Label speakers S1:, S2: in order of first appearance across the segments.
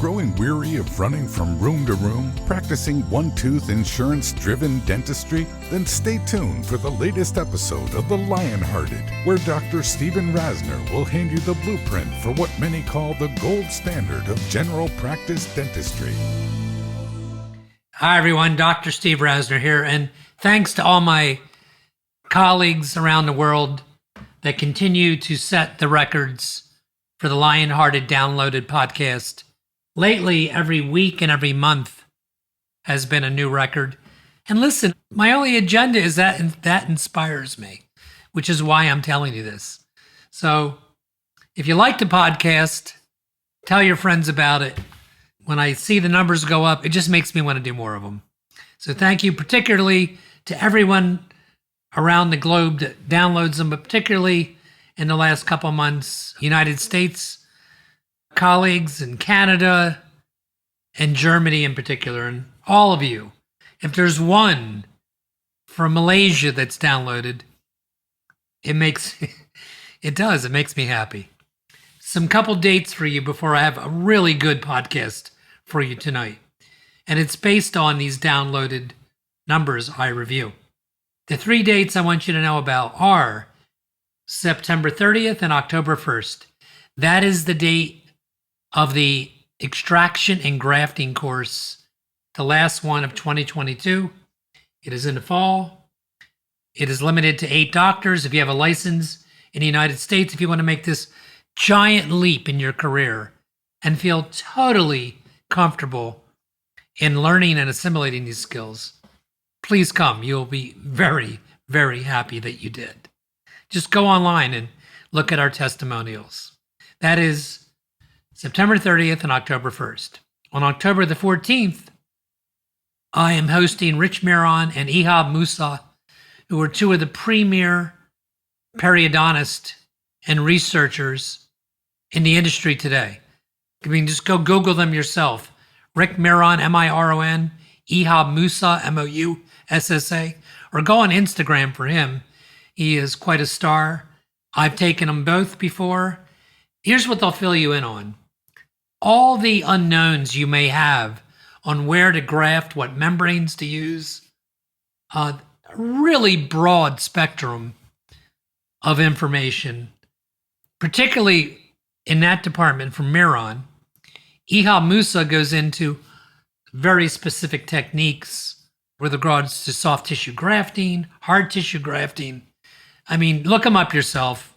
S1: growing weary of running from room to room, practicing one-tooth insurance-driven dentistry? Then stay tuned for the latest episode of The Lionhearted, where Dr. Stephen Rasner will hand you the blueprint for what many call the gold standard of general practice dentistry.
S2: Hi, everyone. Dr. Steve Rasner here, and thanks to all my colleagues around the world that continue to set the records for the Lionhearted downloaded podcast. Lately, every week and every month has been a new record. And listen, my only agenda is that inspires me, which is why I'm telling you this. So if you like the podcast, tell your friends about it. When I see the numbers go up, it just makes me want to do more of them. So thank you particularly to everyone around the globe that downloads them, but particularly in the last couple months, United States colleagues in Canada and Germany in particular, and all of you. If there's one from Malaysia that's downloaded, it makes me happy. Some couple dates for you before I have a really good podcast for you tonight. And it's based on these downloaded numbers I review. The 3 dates I want you to know about are September 30th and October 1st. That is the date of the extraction and grafting course, the last one of 2022. It is in the fall. It is limited to 8 doctors. If you have a license in the United States, if you want to make this giant leap in your career and feel totally comfortable in learning and assimilating these skills, please come. You'll be very, very happy that you did. Just go online and look at our testimonials. That is September 30th and October 1st. On October the 14th, I am hosting Rich Miron and Ihab Musa, who are two of the premier periodontists and researchers in the industry today. I mean, just go Google them yourself. Rick Miron, M-I-R-O-N, Ihab Musa, M-O-U-S-S-A, or go on Instagram for him. He is quite a star. I've taken them both before. Here's what they'll fill you in on. All the unknowns you may have on where to graft, what membranes to use, a really broad spectrum of information, particularly in that department from Miron. Ihab Musa goes into very specific techniques with regards to soft tissue grafting, hard tissue grafting. I mean, look them up yourself.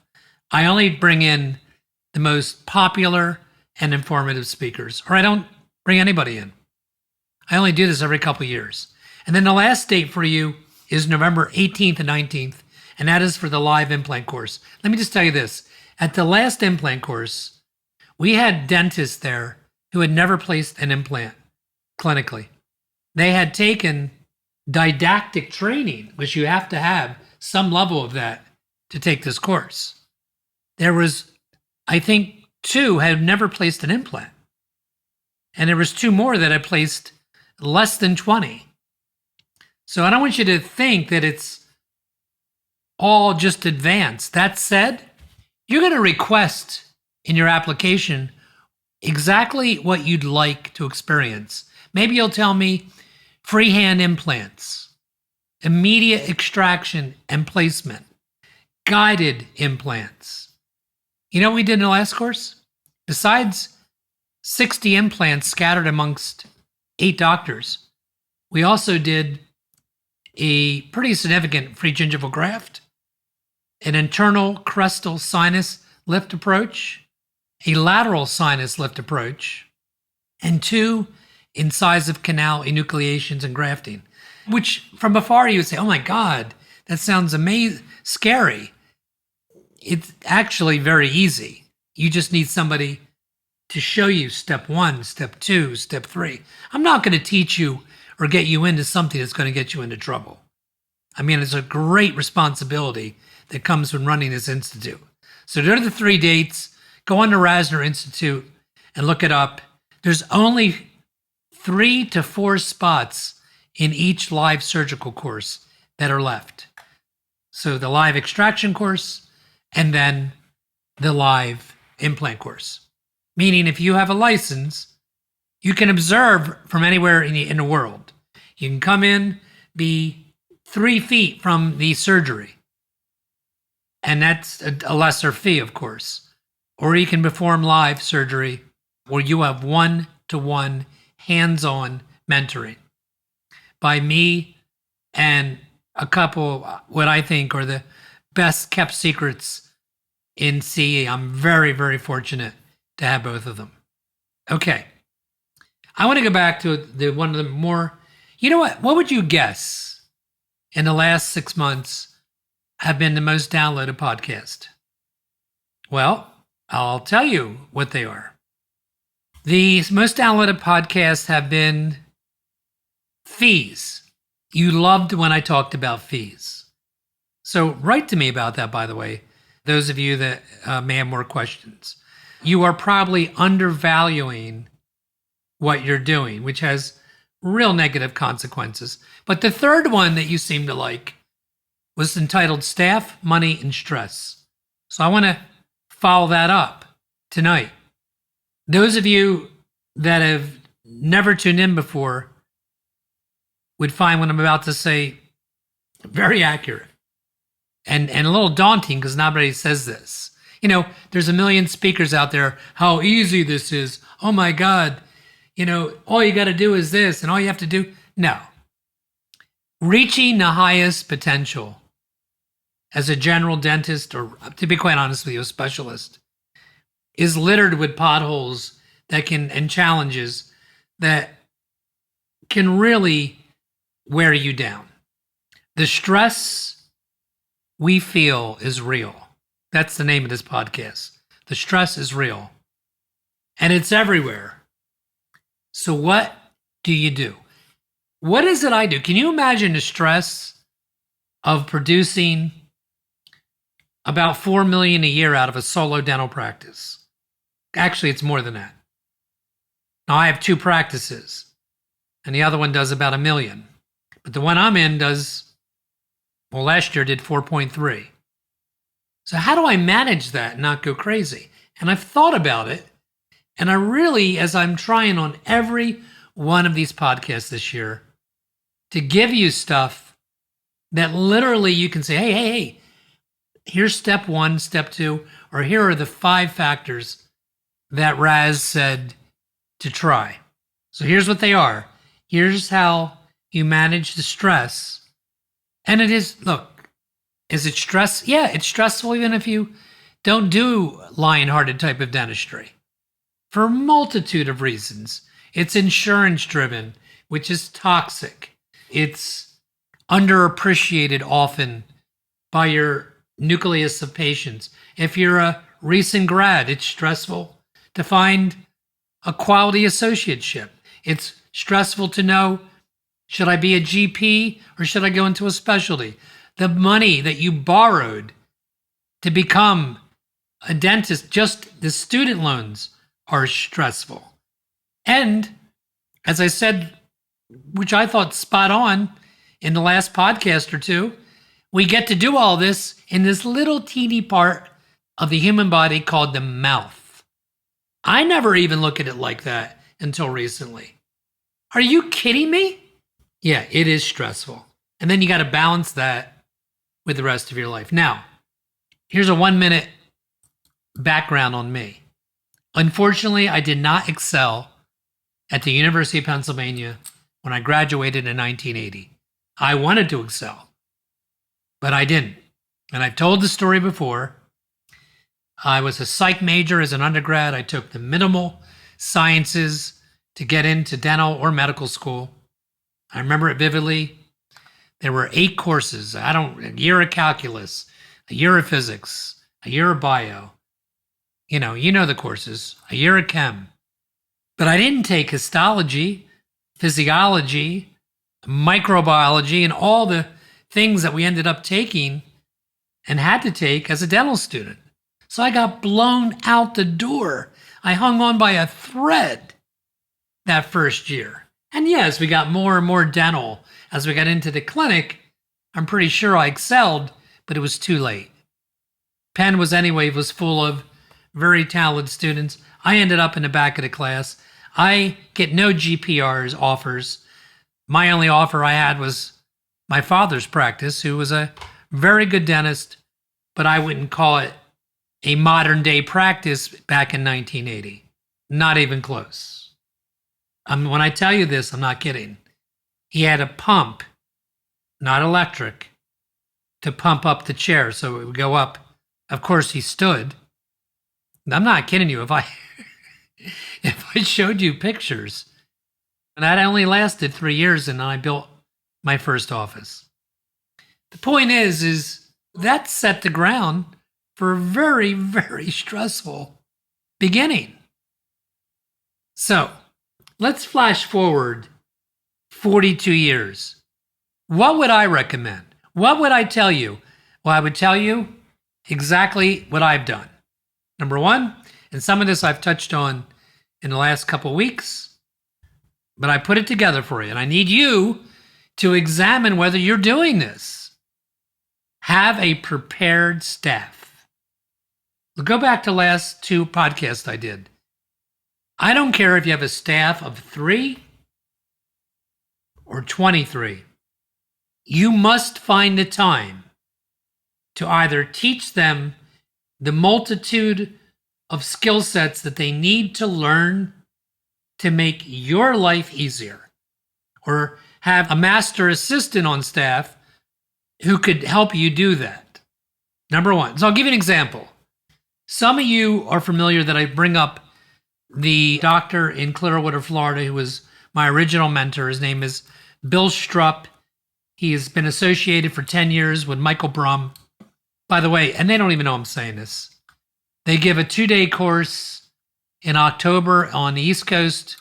S2: I only bring in the most popular and informative speakers, or I don't bring anybody in. I only do this every couple of years. And then the last date for you is November 18th and 19th, and that is for the live implant course. Let me just tell you this. At the last implant course, we had dentists there who had never placed an implant clinically. They had taken didactic training, which you have to have some level of that to take this course. There was, I think, 2 had never placed an implant. And there was 2 more that had placed less than 20. So I don't want you to think that it's all just advanced. That said, you're going to request in your application exactly what you'd like to experience. Maybe you'll tell me freehand implants, immediate extraction and placement, guided implants. You know what we did in the last course? Besides 60 implants scattered amongst 8 doctors, we also did a pretty significant free gingival graft, an internal crestal sinus lift approach, a lateral sinus lift approach, and 2 incisive canal enucleations and grafting, which from afar you would say, oh my God, that sounds amazing, scary. It's actually very easy. You just need somebody to show you step 1, step 2, step 3. I'm not going to teach you or get you into something that's going to get you into trouble. I mean, it's a great responsibility that comes from running this institute. So there are the 3 dates. Go on to Rasner Institute and look it up. There's only 3 to 4 spots in each live surgical course that are left. So the live extraction course and then the live implant course. Meaning if you have a license, You can observe from anywhere in the world. You can come in, be 3 feet from the surgery, and that's a lesser fee, of course. Or you can perform live surgery where you have one-to-one hands-on mentoring by me and a couple, what I think are the best kept secrets in CE. I'm very, very fortunate to have both of them. Okay. I want to go back to one of the more, you know what would you guess in the last 6 months have been the most downloaded podcast? Well, I'll tell you what they are. The most downloaded podcasts have been fees. You loved when I talked about fees. So write to me about that, by the way, those of you that may have more questions. You are probably undervaluing what you're doing, which has real negative consequences. But the third one that you seem to like was entitled Staff, Money, and Stress. So I want to follow that up tonight. Those of you that have never tuned in before would find what I'm about to say very accurate and a little daunting because nobody says this. You know, there's a million speakers out there. How easy this is. Oh my God. You know, all you got to do is this and all you have to do. No. Reaching the highest potential as a general dentist, or to be quite honest with you, a specialist, is littered with potholes that can, and challenges that can really wear you down. The stress we feel is real. That's the name of this podcast. The stress is real. And it's everywhere. So what do you do? What is it I do? Can you imagine the stress of producing about $4 million a year out of a solo dental practice? Actually, it's more than that. Now, I have 2 practices, and the other one does about $1 million. But the one I'm in does, well, last year did 4.3. So how do I manage that and not go crazy? And I've thought about it, and I really, as I'm trying on every one of these podcasts this year, to give you stuff that literally you can say, hey, here's step 1, step 2, or here are the 5 factors that Raz said to try. So here's what they are. Here's how you manage the stress. And it is, look, is it stress? Yeah, it's stressful even if you don't do Lionhearted type of dentistry. For a multitude of reasons. It's insurance driven, which is toxic. It's underappreciated often by your nucleus of patients. If you're a recent grad, it's stressful to find a quality associateship. It's stressful to know, should I be a GP or should I go into a specialty? The money that you borrowed to become a dentist, just the student loans are stressful. And as I said, which I thought spot on in the last podcast or 2, we get to do all this in this little teeny part of the human body called the mouth. I never even look at it like that until recently. Are you kidding me? Yeah, it is stressful. And then you got to balance that with the rest of your life. Now, here's a 1-minute background on me. Unfortunately, I did not excel at the University of Pennsylvania when I graduated in 1980. I wanted to excel, but I didn't. And I've told the story before. I was a psych major as an undergrad. I took the minimal sciences to get into dental or medical school. I remember it vividly. There were 8 courses. A year of calculus, a year of physics, a year of bio. You know the courses, a year of chem. But I didn't take histology, physiology, microbiology, and all the things that we ended up taking and had to take as a dental student. So I got blown out the door. I hung on by a thread that first year. And yes, we got more and more dental as we got into the clinic. I'm pretty sure I excelled, but it was too late. Penn was full of very talented students. I ended up in the back of the class. I get no GPR's offers. My only offer I had was my father's practice, who was a very good dentist, but I wouldn't call it a modern day practice back in 1980. Not even close. When I tell you this, I'm not kidding. He had a pump, not electric, to pump up the chair so it would go up. Of course, he stood. I'm not kidding you. If I showed you pictures, and that only lasted 3 years, and I built my first office. The point is that set the ground for a very, very stressful beginning. So let's flash forward 42 years. What would I recommend? What would I tell you? Well, I would tell you exactly what I've done. Number one, and some of this I've touched on in the last couple weeks, but I put it together for you, and I need you to examine whether you're doing this. Have a prepared staff. We'll go back to last 2 podcasts I did. I don't care if you have a staff of 3 or 23. You must find the time to either teach them the multitude of skill sets that they need to learn to make your life easier, or have a master assistant on staff who could help you do that. Number one. So I'll give you an example. Some of you are familiar that I bring up the doctor in Clearwater, Florida, who was my original mentor. His name is Bill Strupp. He has been associated for 10 years with Michael Brum. By the way, and they don't even know I'm saying this, they give a 2-day course in October on the East Coast,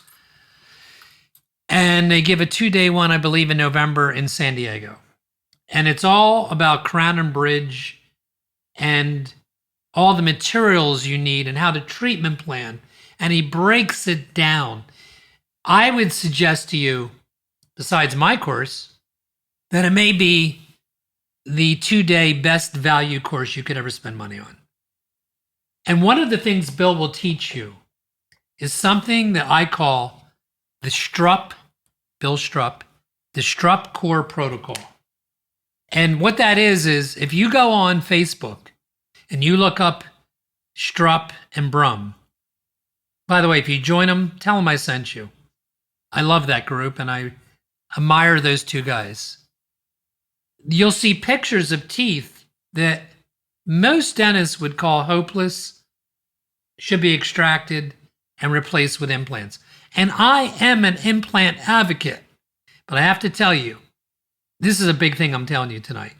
S2: and they give a 2-day one, I believe, in November in San Diego. And it's all about crown and bridge and all the materials you need and how to treatment plan. And he breaks it down. I would suggest to you, besides my course, that it may be the 2-day best value course you could ever spend money on. And one of the things Bill will teach you is something that I call the Bill Strupp, the Strupp Core Protocol. And what that is if you go on Facebook and you look up Strupp and Brum, by the way, if you join them, tell them I sent you. I love that group and I admire those 2 guys. You'll see pictures of teeth that most dentists would call hopeless, should be extracted and replaced with implants. And I am an implant advocate, but I have to tell you, this is a big thing I'm telling you tonight.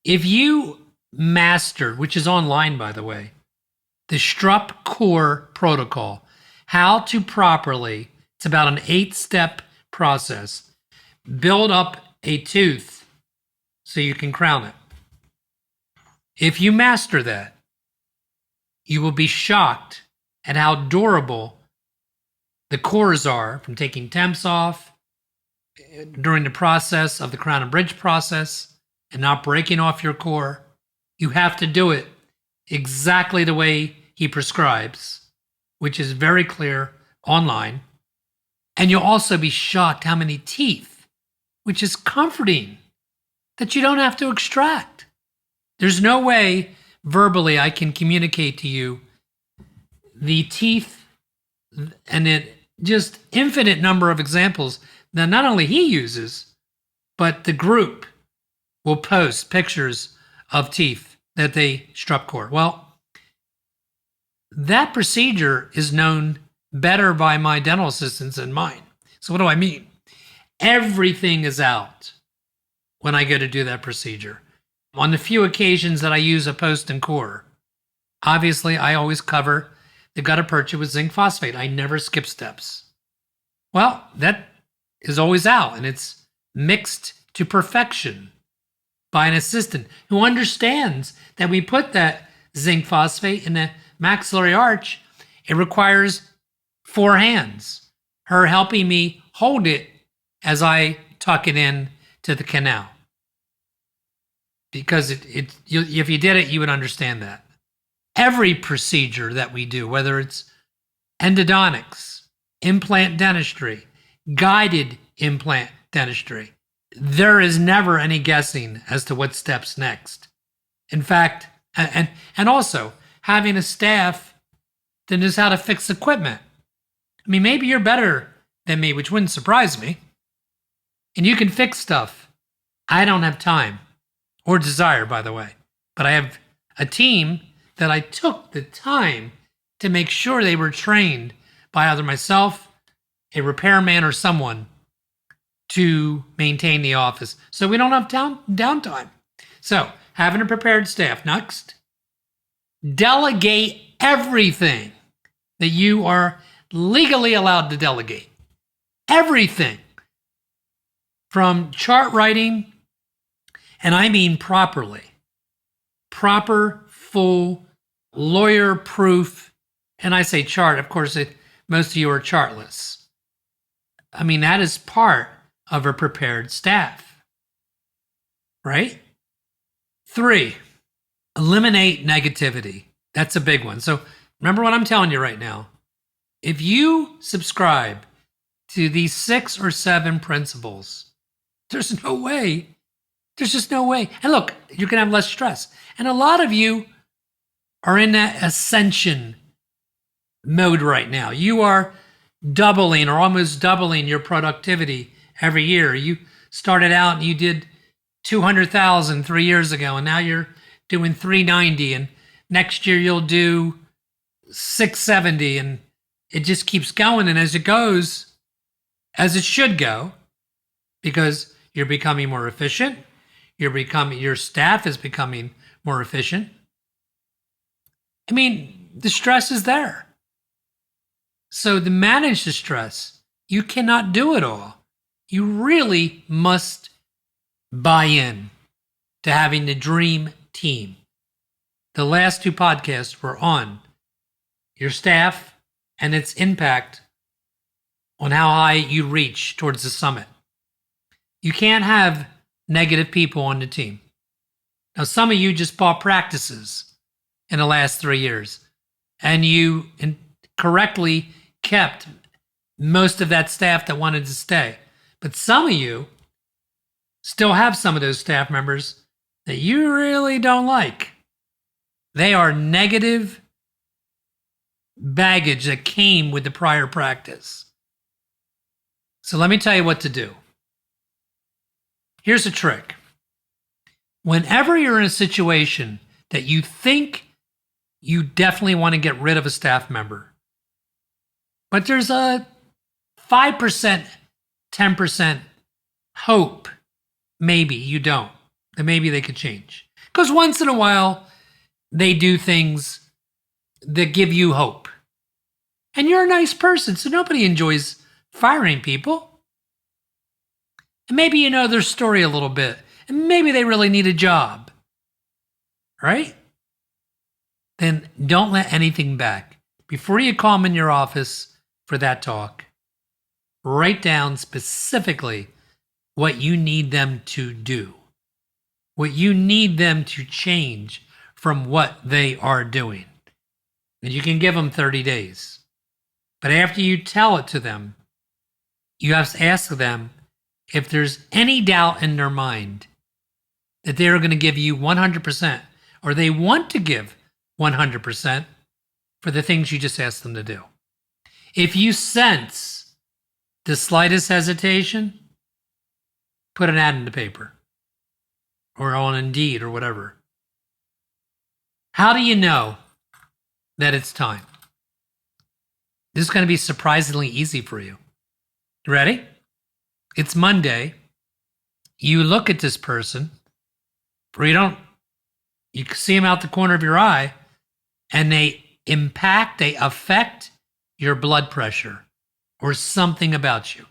S2: If you master, which is online, by the way, the Strupp Core Protocol, how to properly, it's about an 8-step process, build up a tooth so you can crown it. If you master that, you will be shocked at how durable the cores are from taking temps off during the process of the crown and bridge process and not breaking off your core. You have to do it exactly the way he prescribes, which is very clear online. And you'll also be shocked how many teeth, which is comforting, that you don't have to extract. There's no way verbally I can communicate to you the teeth and it just infinite number of examples that not only he uses, but the group will post pictures of teeth that they Strupp core. Well, that procedure is known better by my dental assistants than mine. So what do I mean? Everything is out when I go to do that procedure. On the few occasions that I use a post and core, obviously I always cover the gutta percha with zinc phosphate. I never skip steps. Well, that is always out, and it's mixed to perfection by an assistant who understands that we put that zinc phosphate in the maxillary arch. It requires 4 hands, her helping me hold it as I tuck it in to the canal. Because if you did it, you would understand that. Every procedure that we do, whether it's endodontics, implant dentistry, guided implant dentistry. There is never any guessing as to what steps next. In fact, and also having a staff that knows how to fix equipment. I mean, maybe you're better than me, which wouldn't surprise me. And you can fix stuff. I don't have time or desire, by the way, but I have a team that I took the time to make sure they were trained by either myself, a repairman, or someone to maintain the office. So we don't have downtime. So having a prepared staff. Next, delegate everything that you are legally allowed to delegate. Everything. From chart writing, and I mean properly. Proper, full, lawyer-proof, and I say chart, of course, most of you are chartless. I mean, that is part of a prepared staff, right? 3, eliminate negativity. That's a big one. So remember what I'm telling you right now. If you subscribe to these 6 or 7 principles, there's no way. There's just no way. And look, you're going to have less stress. And a lot of you are in that ascension mode right now. You are doubling or almost doubling your productivity every year. You started out and you did 200,000 3 years ago, and now you're doing 390, and next year you'll do 670, and it just keeps going. And as it goes, as it should go, because you're becoming more efficient, your staff is becoming more efficient. I mean, the stress is there. So to manage the stress, you cannot do it all. You really must buy in to having the dream team. The last 2 podcasts were on your staff and its impact on how high you reach towards the summit. You can't have negative people on the team. Now, some of you just bought practices in the last 3 years, and you correctly kept most of that staff that wanted to stay. But some of you still have some of those staff members that you really don't like. They are negative baggage that came with the prior practice. So let me tell you what to do. Here's a trick. Whenever you're in a situation that you think you definitely want to get rid of a staff member, but there's a 5%, 10% hope, maybe you don't, that maybe they could change. Because once in a while, they do things that give you hope. And you're a nice person, so nobody enjoys firing people. And maybe you know their story a little bit, and maybe they really need a job, right? Then don't let anything back. Before you call them in your office for that talk, write down specifically what you need them to do, what you need them to change from what they are doing. And you can give them 30 days. But after you tell it to them, you have to ask them if there's any doubt in their mind that they're going to give you 100%, or they want to give 100% for the things you just asked them to do. If you sense the slightest hesitation, put an ad in the paper or on Indeed or whatever. How do you know that it's time? This is going to be surprisingly easy for you. You ready? It's Monday. You look at this person, or you see them out the corner of your eye, and they affect your blood pressure or something about you.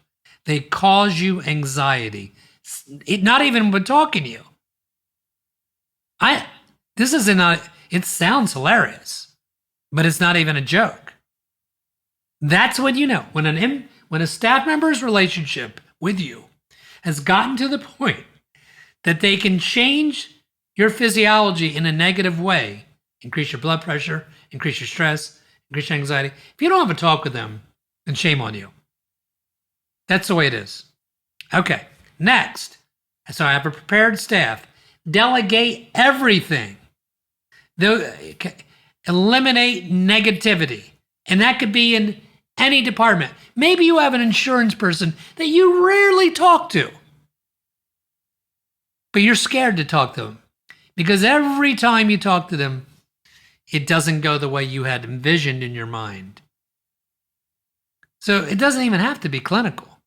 S2: They cause you anxiety. Not even when talking to you. It sounds hilarious, but it's not even a joke. That's when you know. When a staff member's relationship with you has gotten to the point that they can change your physiology in a negative way, increase your blood pressure, increase your stress, increase your anxiety. If you don't have a talk with them, then shame on you. That's the way it is. Okay, next. So I have a prepared staff. Delegate everything. Eliminate negativity. And that could be in any department. Maybe you have an insurance person that you rarely talk to, but you're scared to talk to them because every time you talk to them, it doesn't go the way you had envisioned in your mind. So it doesn't even have to be clinical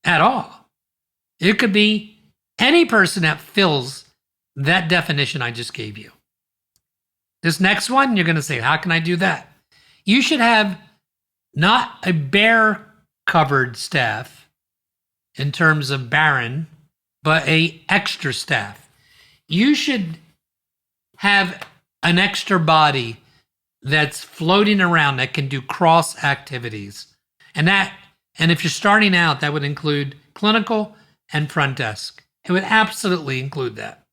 S2: at all. It could be any person that fills that definition I just gave you. This next one, you're going to say, how can I do that? You should have not a bare covered staff in terms of barren, but a extra staff. You should have an extra body that's floating around that can do cross activities. And if you're starting out, that would include clinical and front desk. It would absolutely include that.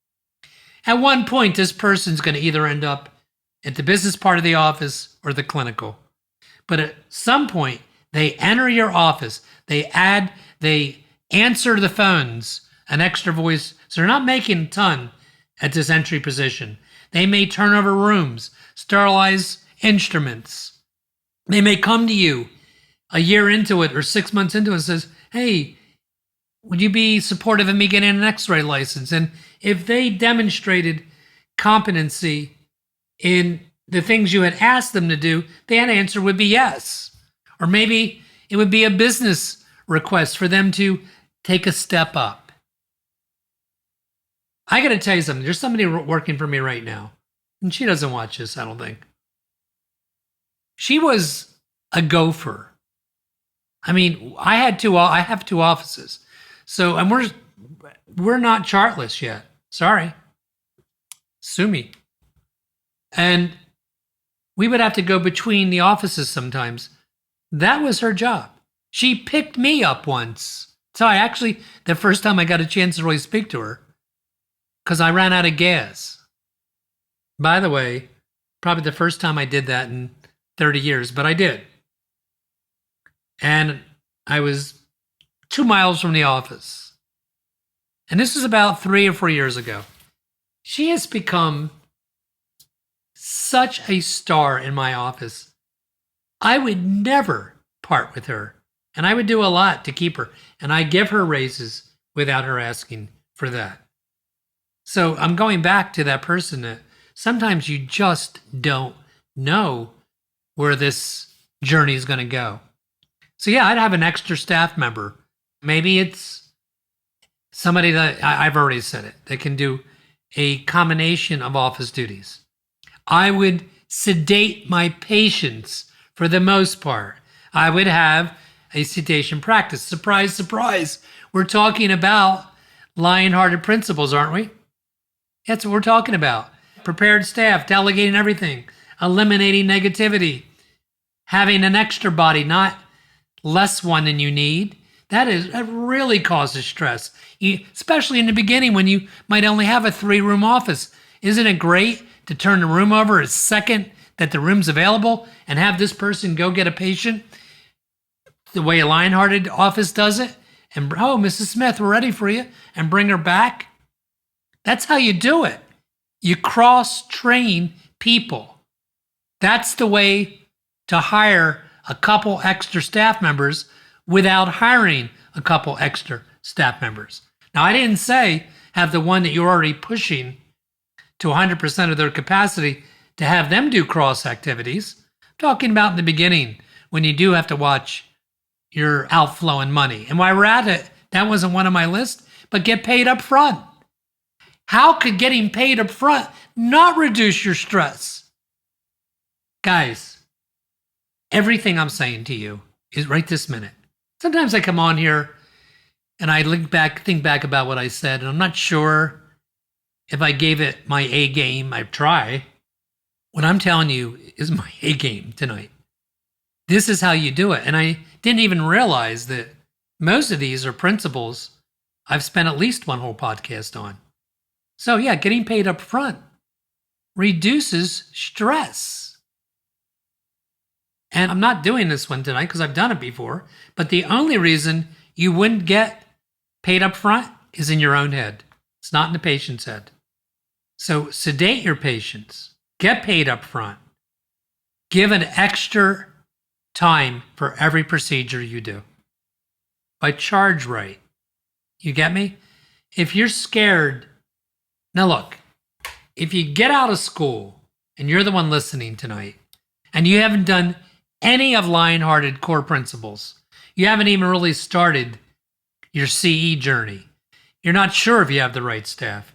S2: At one point, this person's going to either end up at the business part of the office or the clinical. But at some point, they enter your office, they answer the phones, an extra voice. So they're not making a ton at this entry position. They may turn over rooms, sterilize instruments. They may come to you a year into it or 6 months into it and says, hey, would you be supportive of me getting an x-ray license? And if they demonstrated competency in the things you had asked them to do, the answer would be yes. Or maybe it would be a business request for them to take a step up. I got to tell you something. There's somebody working for me right now, and she doesn't watch this, I don't think. She was a gopher. I mean, I have two offices. So, and we're not chartless yet. Sorry. Sue me. And we would have to go between the offices sometimes. That was her job. She picked me up once. So the first time I got a chance to really speak to her, because I ran out of gas. By the way, probably the first time I did that in 30 years, but I did. And I was 2 miles from the office. And this was about 3 or 4 years ago. She has become such a star in my office. I would never part with her. And I would do a lot to keep her. And I give her raises without her asking for that. So I'm going back to that person that sometimes you just don't know where this journey is going to go. So yeah, I'd have an extra staff member. Maybe it's somebody that I've already said it, that can do a combination of office duties. I would sedate my patients for the most part. I would have a sedation practice. Surprise, surprise. We're talking about Lionhearted principles, aren't we? That's what we're talking about. Prepared staff, delegating everything, eliminating negativity, having an extra body, not less one than you need. That really causes stress, especially in the beginning when you might only have a 3-room office. Isn't it great to turn the room over a second that the room's available and have this person go get a patient the way a Lionhearted office does it? And, oh, Mrs. Smith, we're ready for you, and bring her back. That's how you do it. You cross-train people. That's the way to hire a couple extra staff members without hiring a couple extra staff members. Now, I didn't say have the one that you're already pushing to 100% of their capacity to have them do cross activities. I'm talking about in the beginning when you do have to watch your outflow in money. And while we're at it, that wasn't one on my list, but get paid up front. How could getting paid up front not reduce your stress? Guys, everything I'm saying to you is right this minute. Sometimes I come on here and I think back about what I said, and I'm not sure if I gave it my A game. I try. What I'm telling you is my A game tonight. This is how you do it. And I didn't even realize that most of these are principles I've spent at least one whole podcast on. So yeah, getting paid up front reduces stress. And I'm not doing this one tonight because I've done it before. But the only reason you wouldn't get paid up front is in your own head. It's not in the patient's head. So sedate your patients. Get paid up front. Give an extra time for every procedure you do. But charge right. You get me? If you're scared, now look, if you get out of school and you're the one listening tonight and you haven't done any of Lionhearted core principles, you haven't even really started your CE journey, you're not sure if you have the right staff.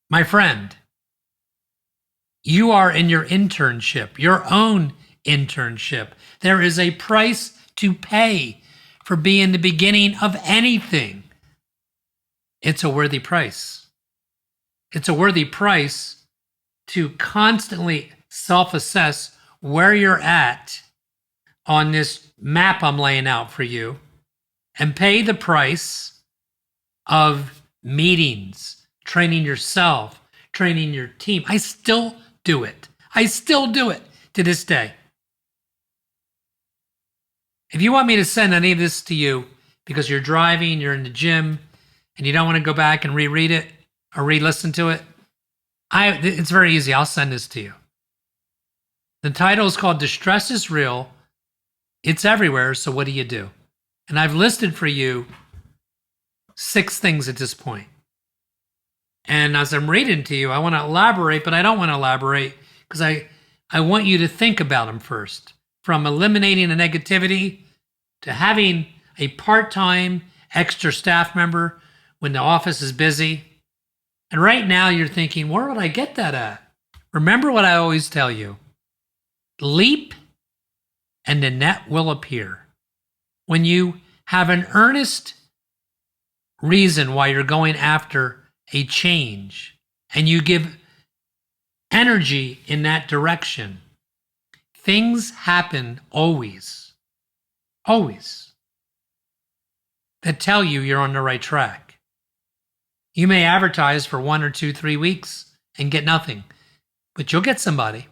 S2: My friend, you are in your internship, your own internship. There is a price to pay for being the beginning of anything. It's a worthy price. It's a worthy price to constantly self-assess where you're at on this map I'm laying out for you and pay the price of meetings, training yourself, training your team. I still do it. I still do it to this day. If you want me to send any of this to you because you're driving, you're in the gym, and you don't want to go back and reread it or re-listen to it, it's very easy. I'll send this to you. The title is called Distress is Real. It's everywhere, so what do you do? And I've listed for you 6 things at this point. And as I'm reading to you, I want to elaborate, but I don't want to elaborate because I want you to think about them first. From eliminating the negativity to having a part-time extra staff member when the office is busy. And right now you're thinking, where would I get that at? Remember what I always tell you. Leap and the net will appear. When you have an earnest reason why you're going after a change and you give energy in that direction, things happen always that tell you you're on the right track. You may advertise for 1 or 2, 3 weeks and get nothing, but you'll get somebody.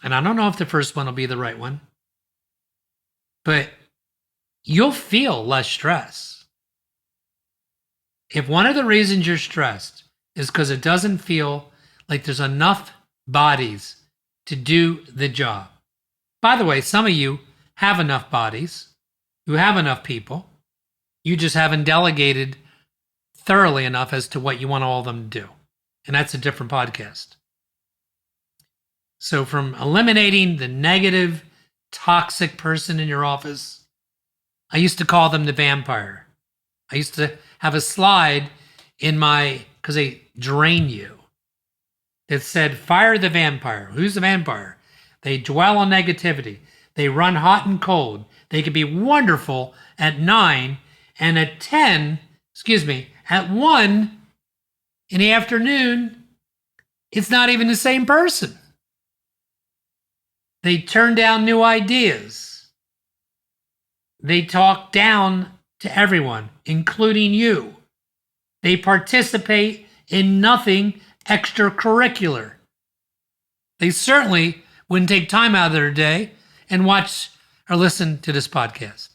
S2: And I don't know if the first one will be the right one, but you'll feel less stress. If one of the reasons you're stressed is because it doesn't feel like there's enough bodies to do the job. By the way, some of you have enough bodies, you have enough people, you just haven't delegated thoroughly enough as to what you want all of them to do. And that's a different podcast. So from eliminating the negative, toxic person in your office, I used to call them the vampire. I used to have a slide in because they drain you, that said, fire the vampire. Who's the vampire? They dwell on negativity. They run hot and cold. They can be wonderful at 9 and at 1 in the afternoon, it's not even the same person. They turn down new ideas. They talk down to everyone, including you. They participate in nothing extracurricular. They certainly wouldn't take time out of their day and watch or listen to this podcast.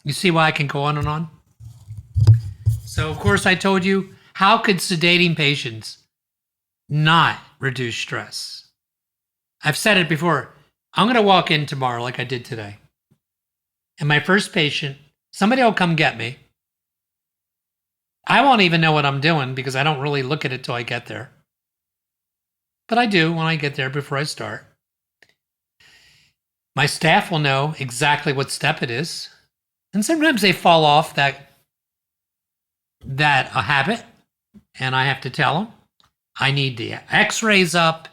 S2: You see why I can go on and on? So, of course, I told you, how could sedating patients not reduce stress? I've said it before. I'm going to walk in tomorrow like I did today. And my first patient, somebody will come get me. I won't even know what I'm doing because I don't really look at it till I get there. But I do when I get there before I start. My staff will know exactly what step it is. And sometimes they fall off that a habit, and I have to tell them, I need the x-rays up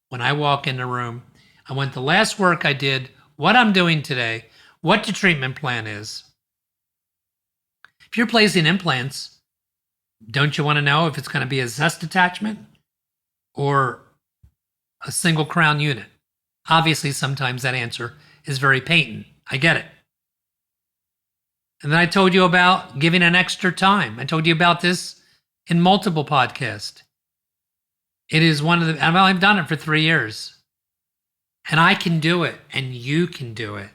S2: when I walk in the room. I want the last work I did, what I'm doing today, what the treatment plan is. If you're placing implants, don't you want to know if it's going to be a zest attachment or a single crown unit? Obviously, sometimes that answer is very patent. I get it. And then I told you about giving an extra time. I told you about this in multiple podcasts. It is one of the, I've done it for 3 years. And I can do it, and you can do it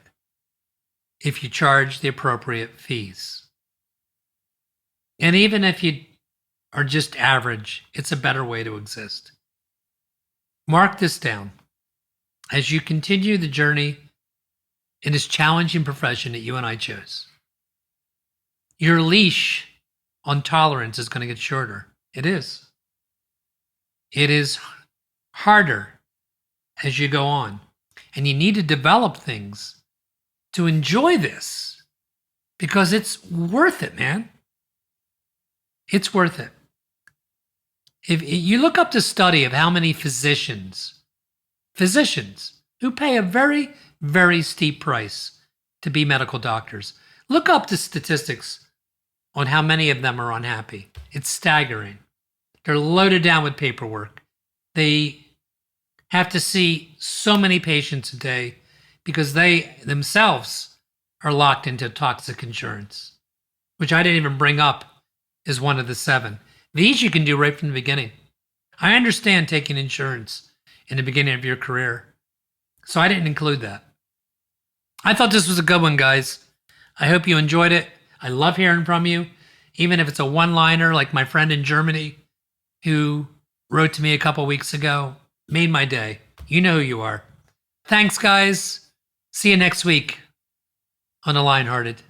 S2: if you charge the appropriate fees. And even if you are just average, it's a better way to exist. Mark this down. As you continue the journey in this challenging profession that you and I chose, your leash on tolerance is going to get shorter. It is. It is harder as you go on. And you need to develop things to enjoy this because it's worth it, man. It's worth it. If you look up the study of how many physicians who pay a very, very steep price to be medical doctors, look up the statistics on how many of them are unhappy. It's staggering. They're loaded down with paperwork. They have to see so many patients a day because they themselves are locked into toxic insurance, which I didn't even bring up as one of the 7. These you can do right from the beginning. I understand taking insurance in the beginning of your career, so I didn't include that. I thought this was a good one, guys. I hope you enjoyed it. I love hearing from you, even if it's a one-liner like my friend in Germany who wrote to me a couple weeks ago. Made my day. You know who you are. Thanks, guys. See you next week on The Lionhearted.